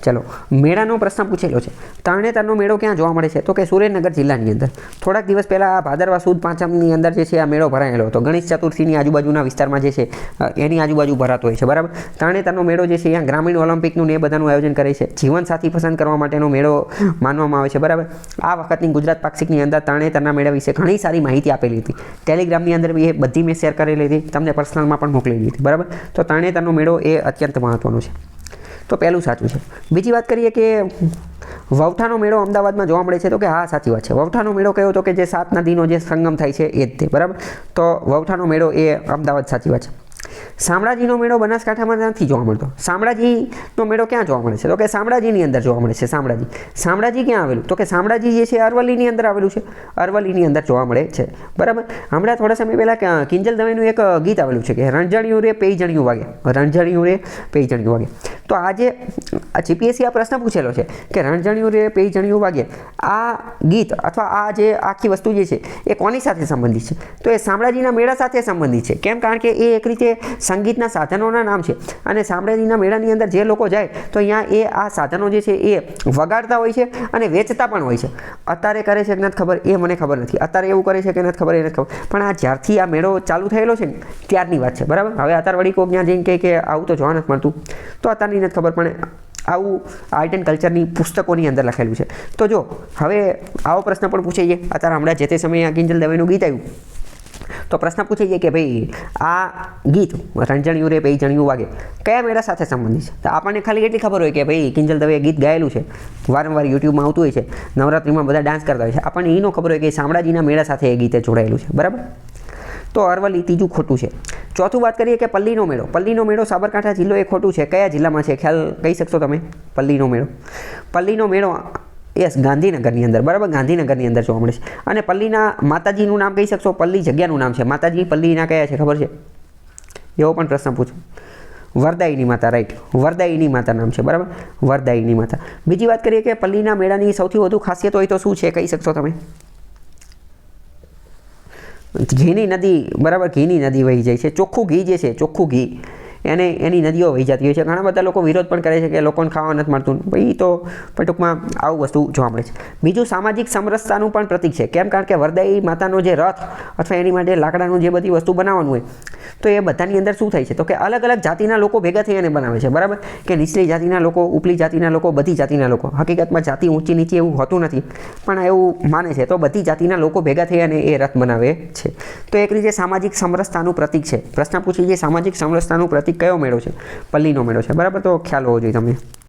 ચલો, મેળાનો પ્રશ્ન પૂછેલો છે. તરણેતરનો મેળો ક્યાં જોવા મળે છે? તો કે સુરેન્દ્રનગર જિલ્લાની અંદર. થોડાક દિવસ પહેલાં ભાદરવા સુદ પાંચમની અંદર જે છે આ મેળો ભરાયેલો હતો. ગણેશ ચતુર્થીની આજુબાજુના વિસ્તારમાં જે છે એની આજુબાજુ ભરાતો હોય છે, બરાબર. તરણેતરનો મેળો જે છે અહીંયા ગ્રામીણ ઓલિમ્પિકનું ને એ બધાનું આયોજન કરે છે. જીવનસાથી પસંદ કરવા માટેનો મેળો માનવામાં આવે છે, બરાબર. આ વખતની ગુજરાત પાક્ષિકની અંદર તરણેતરના મેળા વિશે ઘણી સારી માહિતી આપેલી હતી. ટેલિગ્રામની અંદર એ બધી મેં શેર કરેલી હતી, તમને પર્સનલમાં પણ મોકલેલી હતી, બરાબર. તો તરણેતરનો મેળો એ અત્યંત મહત્વનો છે. તો પહેલું સાચું છે. બીજી વાત કરીએ કે વવઠાનો મેળો અમદાવાદમાં જોવા મળે છે. તો કે હા, સાચી વાત છે. વવઠાનો મેળો કયો? તો કે જે 7 નદીનો જે સંગમ થાય છે એ જ તે, બરાબર. તો વવઠાનો મેળો એ અમદાવાદ, સાચી વાત છે. શામળાજીનો મેળો બનાસકાંઠામાં નથી જોવા મળતો. શામળાજીનો મેળો ક્યાં જોવા મળે છે? તો કે શામળાજીની અંદર જોવા મળે છે. શામળાજી ક્યાં આવેલું? તો કે શામળાજી જે છે અરવલ્લીની અંદર આવેલું છે. અરવલ્લીની અંદર જોવા મળે છે, બરાબર. હમણાં થોડા સમય પહેલાં કિંજલ દવેનું એક ગીત આવેલું છે કે રણઝણિયું રે પેઈજણિયું વાગે, રણઝણિયું રે પેઈજણિયું વાગે. તો આજે જીપીએસસી આ પ્રશ્ન પૂછેલો છે કે રણઝણિયું રે પેઈજણિયું વાગે, આ ગીત અથવા આ જે આખી વસ્તુ જે છે એ કોની સાથે સંબંધિત છે? તો એ શામળાજીના મેળા સાથે સંબંધિત છે. કેમ? કારણ કે એ એક રીતે સંગીતના સાધનોના નામ છે અને શામળાજીના મેળાની અંદર જે લોકો જાય તો અહીંયા એ આ સાધનો જે છે એ વગાડતા હોય છે અને વેચતા પણ હોય છે. અત્યારે કરે છે કે નથી ખબર, એ મને ખબર નથી. અત્યારે એવું કરે છે કે નથી ખબર, એ નથી ખબર. પણ આ જ્યારથી આ મેળો ચાલુ થયેલો છે ને ત્યારની વાત છે, બરાબર. હવે અત્યારે વળી કોઈ ત્યાં જઈને કહે કે આવું તો જોવા નથી મળતું, તો અત્યારની નથી ખબર. પણ આવું આર્ટ એન્ડ કલ્ચરની પુસ્તકોની અંદર લખેલું છે. તો જો હવે આવો પ્રશ્ન પણ પૂછાઈ જાય. અત્યારે હમણાં જે તે સમયે કિંજલ દવેનું ગીત આવ્યું તો પ્રશ્ન પૂછાઈ જાય કે ભાઈ આ ગીત રણઝણિયું રે પેઈજણિયું વાગે કયા મેળા સાથે સંબંધિત છે? તો આપણને ખાલી એટલી ખબર હોય કે ભાઈ કિંજલ દવેએ ગીત ગાયેલું છે, વારંવાર યુટ્યુબમાં આવતું હોય છે, નવરાત્રિમાં બધા ડાન્સ કરતા હોય છે. આપણને એનો ખબર હોય કે શામળાજીના મેળા સાથે એ ગીતે જોડાયેલું છે, બરાબર. તો અરવલ્લી ત્રીજું ખોટું છે. ચોથું વાત કરીએ કે પલ્લીનો મેળો. પલ્લીનો મેળો સાબરકાંઠા જિલ્લો એ ખોટું છે. કયા જિલ્લામાં છે? ખ્યાલ કહી શકશો તમે? પલ્લીનો મેળો યસ, ગાંધીનગરની અંદર, બરાબર. ગાંધીનગરની અંદર જોવા મળે છે. અને પલ્લીના માતાજીનું નામ કહી શકશો? પલ્લી જગ્યાનું નામ છે. માતાજી પલ્લીના કયા છે ખબર છે? એવો પણ પ્રશ્ન પૂછો. વરદાયીની માતા, રાઈટ. વરદાયીની માતા નામ છે, બરાબર. વરદાયીની માતા. બીજી વાત કરીએ કે પલ્લીના મેળાની સૌથી વધુ ખાસિયત હોય તો શું છે? કહી શકશો તમે? ઘીની નદી, બરાબર. ઘીની નદી વહી જાય છે. ચોખ્ખું ઘી જે છે, ચોખ્ખું ઘી એની નદીઓ વહી જતી હોય છે. ઘણા બધા લોકો વિરોધ પણ કરે છે કે લોકોને ખાવા નથી મળતું. ભાઈ તો પણ ટૂંકમાં આવું વસ્તુ જોવા મળે છે. બીજું સામાજિક સમરસતાનું પણ પ્રતીક છે. કેમ? કારણ કે વરદાયી માતાનો જે રથ અથવા એની માટે લાકડાનું જે બધી વસ્તુ બનાવવાનું હોય તો એ બધાની અંદર શું થાય છે? તો કે અલગ અલગ જાતિના લોકો ભેગા થઈ અને બનાવે છે, બરાબર. કે નીચલી જાતિના લોકો, ઉપલી જાતિના લોકો, બધી જાતિના લોકો. હકીકતમાં જાતિ ઊંચી નીચી એવું હોતું નથી, પણ એવું માને છે. તો બધી જાતિના લોકો ભેગા થઈ અને એ રથ બનાવે છે. તો એક રીતે સામાજિક સમરસતાનું પ્રતીક છે. પ્રશ્ન પૂછી છે સામાજિક સમરસતાનું પ્રતીક કયો મેળો છે? પલ્લીનો મેળો છે, બરાબર. તો ખ્યાલ હોવો જોઈએ તમને.